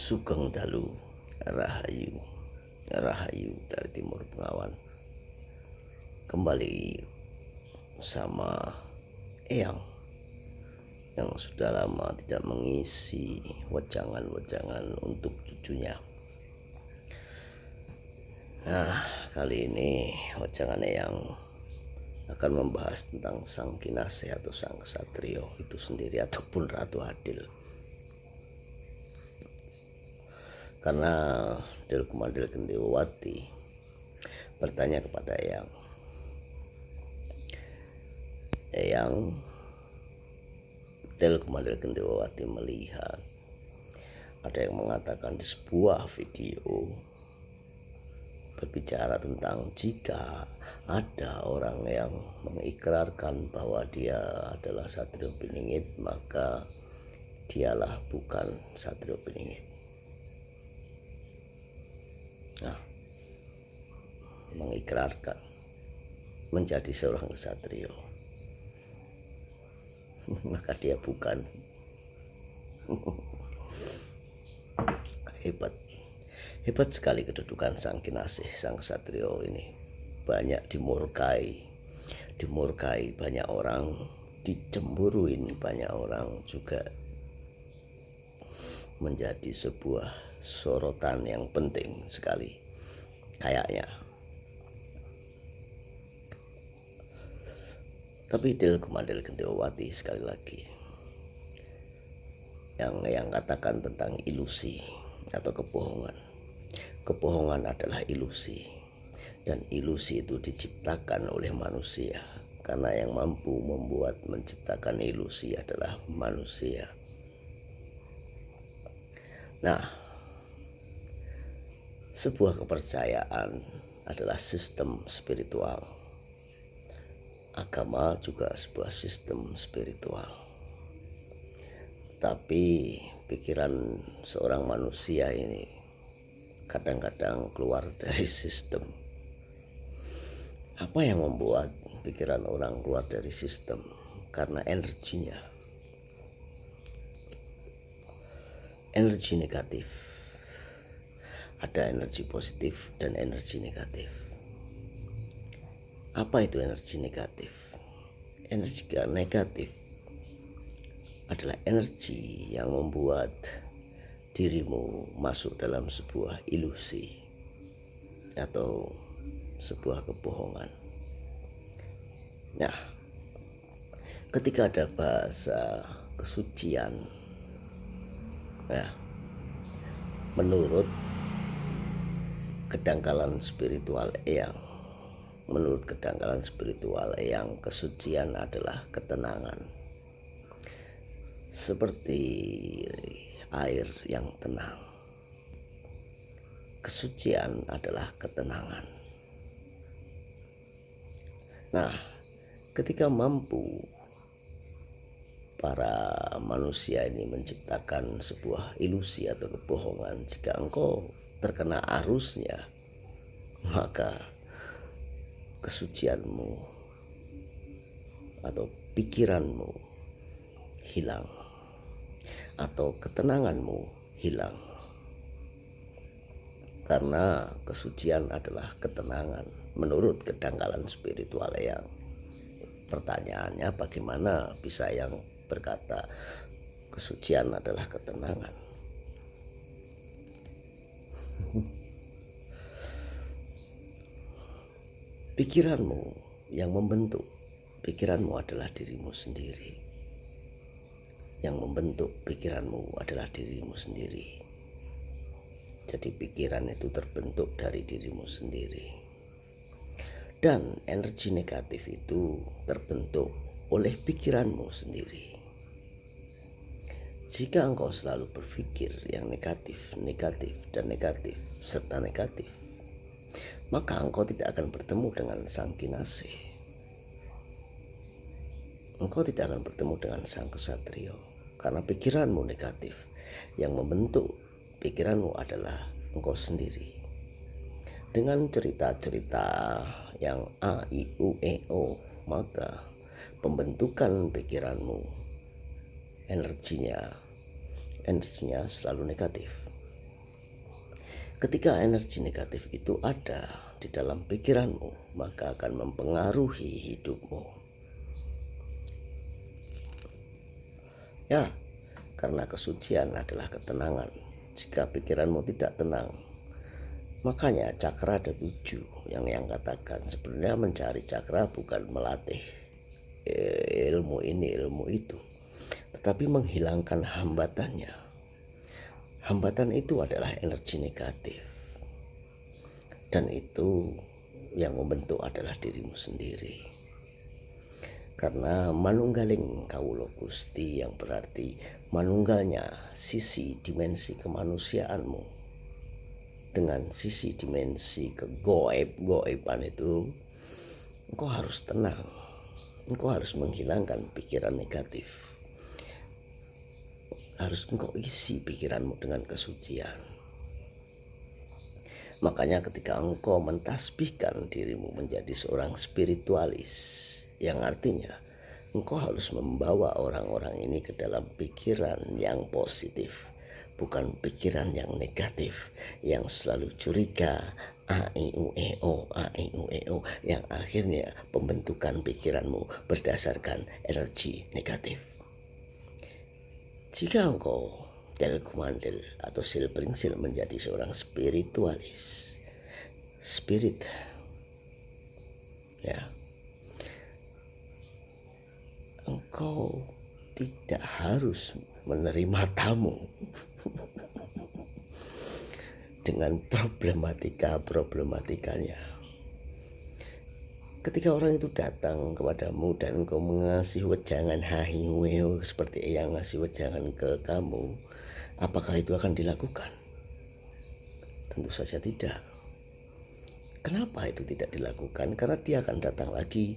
Sugeng Dalu, Rahayu, Rahayu dari Timur Bengawan. Kembali sama Eyang yang sudah lama tidak mengisi wejangan-wejangan untuk cucunya. Nah, kali ini wejangan Eyang akan membahas tentang Sang Kinasih atau Sang Ksatrio itu sendiri ataupun Ratu Adil. Karena Del Kumandel Gendewati bertanya kepada Eyang, Del Kumandel Gendewati melihat ada yang mengatakan di sebuah video berbicara tentang jika ada orang yang mengikrarkan bahwa dia adalah Satrio Piningit, maka dialah bukan Satrio Piningit. Nah, mengikrarkan menjadi seorang ksatrio maka dia bukan. Hebat sekali kedudukan Sang Kinasih, Sang Ksatrio ini. Banyak dimurkai banyak orang, dicemburuin banyak orang, juga menjadi sebuah sorotan yang penting sekali kayaknya. Tapi Del Kumandel Gendewati sekali lagi yang katakan tentang ilusi atau kebohongan. Kebohongan adalah ilusi, dan ilusi itu diciptakan oleh manusia, karena yang mampu menciptakan ilusi adalah manusia. Nah, sebuah kepercayaan adalah sistem spiritual. Agama juga sebuah sistem spiritual. Tapi pikiran seorang manusia ini kadang-kadang keluar dari sistem. Apa yang membuat pikiran orang keluar dari sistem? Karena energinya. Energi negatif. Ada energi positif dan energi negatif. Apa itu energi negatif? Energi negatif adalah energi yang membuat dirimu masuk dalam sebuah ilusi atau sebuah kebohongan. Nah, ketika ada bahasa kesucian, menurut kedangkalan spiritual Eyang, kesucian adalah ketenangan, seperti air yang tenang. Kesucian adalah ketenangan. Nah, ketika mampu para manusia ini menciptakan sebuah ilusi atau kebohongan, jika engkau terkena arusnya, maka kesucianmu atau pikiranmu hilang, atau ketenanganmu hilang. Karena kesucian adalah ketenangan menurut kedangkalan spiritual yang. Pertanyaannya, bagaimana bisa yang berkata kesucian adalah ketenangan? Pikiranmu yang membentuk. Pikiranmu adalah dirimu sendiri. Yang membentuk pikiranmu adalah dirimu sendiri. Jadi pikiran itu terbentuk dari dirimu sendiri. Dan energi negatif itu terbentuk oleh pikiranmu sendiri. Jika engkau selalu berpikir yang negatif, serta negatif, maka engkau tidak akan bertemu dengan Sang Kinasih. Engkau tidak akan bertemu dengan Sang Ksatrio, karena pikiranmu negatif. Yang membentuk pikiranmu adalah engkau sendiri. Dengan cerita-cerita yang A, I, U, E, O, maka pembentukan pikiranmu energinya selalu negatif. Ketika energi negatif itu ada di dalam pikiranmu, maka akan mempengaruhi hidupmu. Ya, karena kesucian adalah ketenangan. Jika pikiranmu tidak tenang, makanya cakra ada 7 yang katakan sebenarnya mencari cakra bukan melatih ilmu ini ilmu itu, tetapi menghilangkan hambatannya. Hambatan itu adalah energi negatif, dan itu yang membentuk adalah dirimu sendiri. Karena manunggaling kawula Gusti, yang berarti manunggalnya sisi dimensi kemanusiaanmu dengan sisi dimensi kegoib-goiban itu, engkau harus tenang, engkau harus menghilangkan pikiran negatif. Harus engkau isi pikiranmu dengan kesucian. Makanya ketika engkau mentasbihkan dirimu menjadi seorang spiritualis, yang artinya engkau harus membawa orang-orang ini ke dalam pikiran yang positif, bukan pikiran yang negatif, yang selalu curiga, yang akhirnya pembentukan pikiranmu berdasarkan energi negatif. Jika engkau del kumandel atau silpringsil menjadi seorang spiritualis, spirit, ya, engkau tidak harus menerima tamu dengan problematikanya. Ketika orang itu datang kepadamu dan engkau mengasih wejangan hahiweo seperti yang ngasih wejangan ke kamu, apakah itu akan dilakukan? Tentu saja tidak. Kenapa itu tidak dilakukan? Karena dia akan datang lagi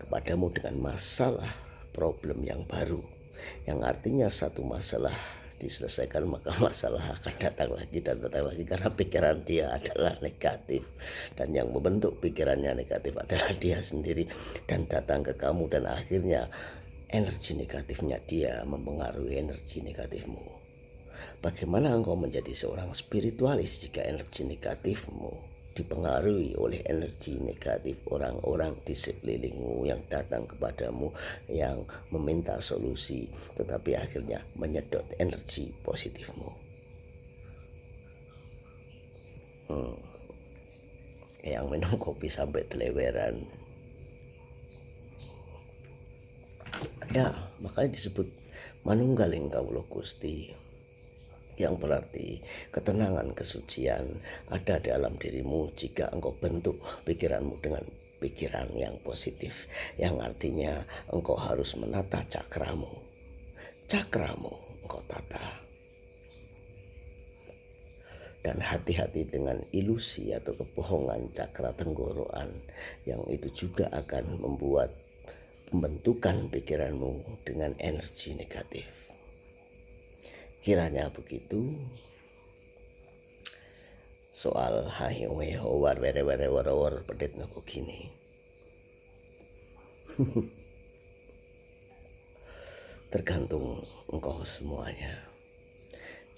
kepadamu dengan masalah problem yang baru, yang artinya satu masalah diselesaikan maka masalah akan datang lagi dan datang lagi, karena pikiran dia adalah negatif dan yang membentuk pikirannya negatif adalah dia sendiri, dan datang ke kamu dan akhirnya energi negatifnya dia mempengaruhi energi negatifmu. Bagaimana engkau menjadi seorang spiritualis jika energi negatifmu dipengaruhi oleh energi negatif orang-orang di sekelilingmu yang datang kepadamu, yang meminta solusi, tetapi akhirnya menyedot energi positifmu. Yang minum kopi sampai teleweran. Ya, makanya disebut manunggaling kawula Gusti, yang berarti ketenangan, kesucian ada dalam dirimu jika engkau bentuk pikiranmu dengan pikiran yang positif, yang artinya engkau harus menata cakramu engkau tata. Dan hati-hati dengan ilusi atau kebohongan cakra tenggorokan, yang itu juga akan membuat pembentukan pikiranmu dengan energi negatif. Kiranya begitu. Soal hahiweho war pedit nopo gini. Tergantung engkau semuanya.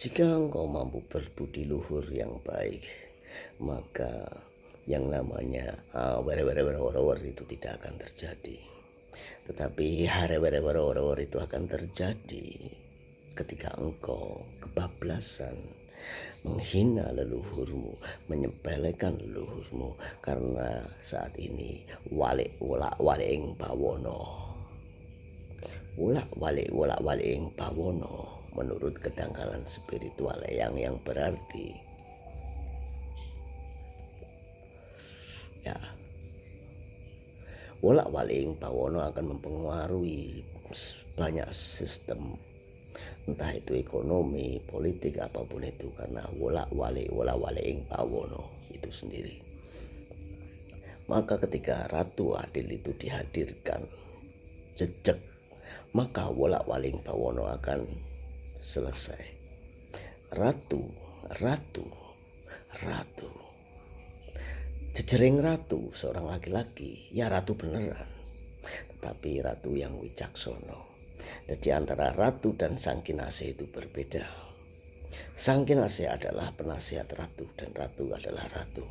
Jika engkau mampu berbudi luhur yang baik, maka yang namanya war itu tidak akan terjadi. Tetapi war itu akan terjadi ketika engkau kebablasan, menghina leluhurmu, menyepelekan leluhurmu, karena saat ini walik ing bawono menurut kedangkalan spiritual yang berarti ya, walik bawono akan mempengaruhi banyak sistem, entah itu ekonomi, politik, apapun itu, karena walik ing bawono itu sendiri. Maka ketika Ratu Adil itu dihadirkan jejak, maka walik bawono akan selesai. Ratu jejering ratu, seorang laki-laki, ya ratu beneran, tetapi ratu yang wijaksono. Jadi antara ratu dan sang kinasih itu berbeda. Sang Kinasih adalah penasihat ratu dan ratu adalah ratu.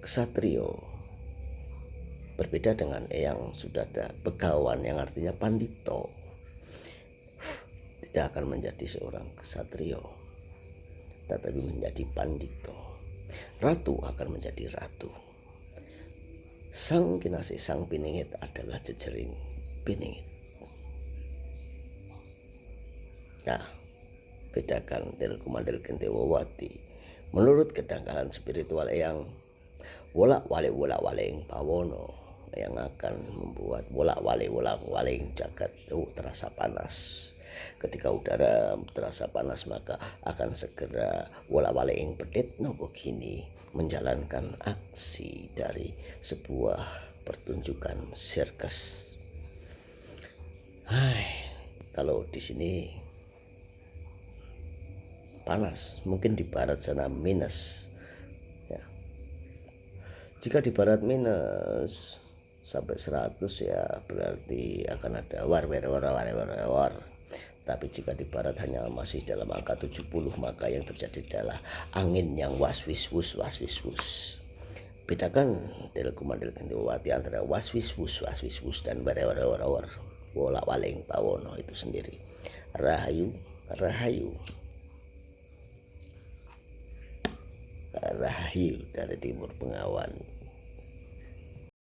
Ksatrio berbeda dengan Eyang Sudada, Begawan yang artinya pandito, tidak akan menjadi seorang ksatrio, tetapi menjadi pandito. Ratu akan menjadi ratu. Sang Kinasih, sang Piningit adalah jejering Piningit. Nah, bedakan Del Kumandel Gentewawati. Menurut kedangkalan spiritual Eyang, wolak-walik Pawono yang akan membuat wolak-walik jagat terasa panas. Ketika udara terasa panas, maka akan segera wolak-walik Pedit Nogogini menjalankan aksi dari sebuah pertunjukan sirkus. Kalau di sini panas, mungkin di barat sana minus. Ya. Jika di barat minus sampai 100 ya berarti akan ada war. Tapi jika di barat hanya masih dalam angka 70, maka yang terjadi adalah angin yang waswiswus. Bedakan Del Kumandel Gentewawati antara waswiswus dan war wolak-walik Pawono itu sendiri. Rahayu dari Timur Bengawan.